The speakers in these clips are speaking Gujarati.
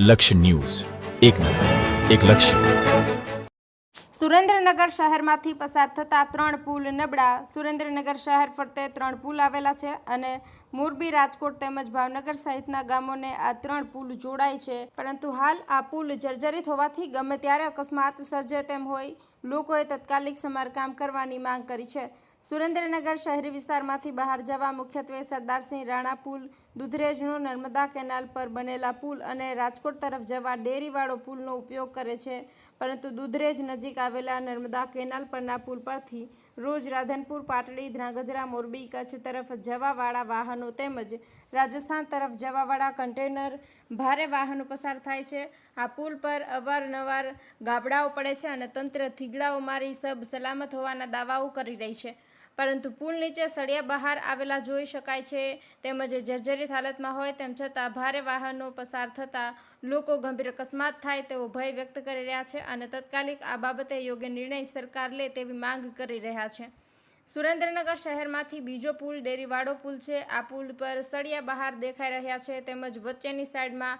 લક્ષ્ય ન્યૂઝ, એક નજર, એક લક્ષ્ય. સુરેન્દ્રનગર શહેરમાંથી પસાર થતા 3 પુલ નબળા. સુરેન્દ્રનગર શહેર ફરતે 3 પુલ આવેલા છે અને મોરબી, રાજકોટ તેમજ ભાવનગર સહિતના ગામોને આ 3 પુલ જોડાય છે, પરંતુ હાલ આ પુલ જર્જરિત હોવાથી ગમે ત્યારે અકસ્માત સર્જે તેમ હોય લોકોએ તાત્કાલિક સમારકામ કરવાની માંગ કરી છે. સુરેન્દ્રનગર શહેરી વિસ્તારમાંથી બહાર જવા મુખ્યત્વે સરદારસિંહ રાણા પુલ, દુધરેજનો નર્મદા કેનાલ પર બનેલા પુલ અને રાજકોટ તરફ જવા ડેરીવાળો પુલનો ઉપયોગ કરે છે, પરંતુ દુધરેજ નજીક આવેલા નર્મદા કેનાલ પરના પુલ પરથી રોજ રાધનપુર, પાટડી, ધ્રાંગધ્રા, મોરબી, કચ્છ તરફ જવાવાળા વાહનો તેમજ રાજસ્થાન તરફ જવાવાળા કન્ટેનર ભારે વાહનો પસાર થાય છે. આ પુલ પર અવારનવાર ગાબડાઓ પડે છે અને તંત્ર થીગડાઓ મારી સબ સલામત હોવાના દાવાઓ કરી રહી છે, પરંતુ પુલ નીચે સળિયા બહાર આવેલા જોઈ શકાય છે, તેમજ જર્જરિત હાલતમાં હોય તેમ છતાં ભારે વાહનો પસાર થતાં લોકો ગંભીર અકસ્માત થાય તેવો ભય વ્યક્ત કરી રહ્યા છે અને તાત્કાલિક આ બાબતે યોગ્ય નિર્ણય સરકાર લે તેવી માંગ કરી રહ્યા છે. સુરેન્દ્રનગર શહેરમાંથી બીજો પુલ ડેરીવાળો પુલ છે. આ પુલ પર સળિયા બહાર દેખાઈ રહ્યા છે, તેમજ વચ્ચેની સાઈડમાં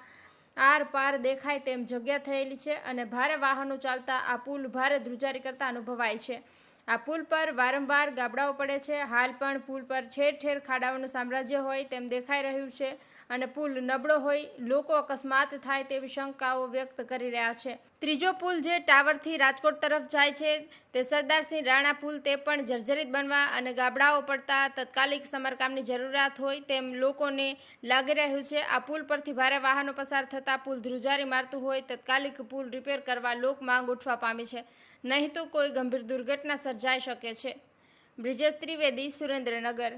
આર પાર દેખાય તેમ જગ્યા થયેલી છે અને ભારે વાહનો ચાલતા આ પુલ ભારે ધ્રુજારી કરતા અનુભવાય છે. આ પુલ પર વારંવાર ગાબડાઓ પડે છે. હાલ પણ પુલ પર ઠેર ઠેર ખાડાઓનું સામ્રાજ્ય હોય તેમ દેખાઈ રહ્યું છે અને પુલ નબળો હોય લોકો અકસ્માત થાય તેવી શંકાઓ વ્યક્ત કરી રહ્યા છે. ત્રીજો પુલ જે ટાવરથી રાજકોટ તરફ જાય છે તે સરદારસિંહ રાણા પુલ, તે પણ જર્જરિત બનવા અને ગાબડાઓ પડતા તાત્કાલિક સમારકામની જરૂરિયાત હોય તેમ લોકોને લાગી રહ્યું છે. આ પુલ પરથી ભારે વાહનો પસાર થતાં પુલ ધ્રુજારી મારતું હોય તાત્કાલિક પુલ રિપેર કરવા લોક માંગ ઉઠવા પામી છે, નહીં તો કોઈ ગંભીર દુર્ઘટના સર્જાઈ શકે છે. બ્રિજેશ ત્રિવેદી, સુરેન્દ્રનગર.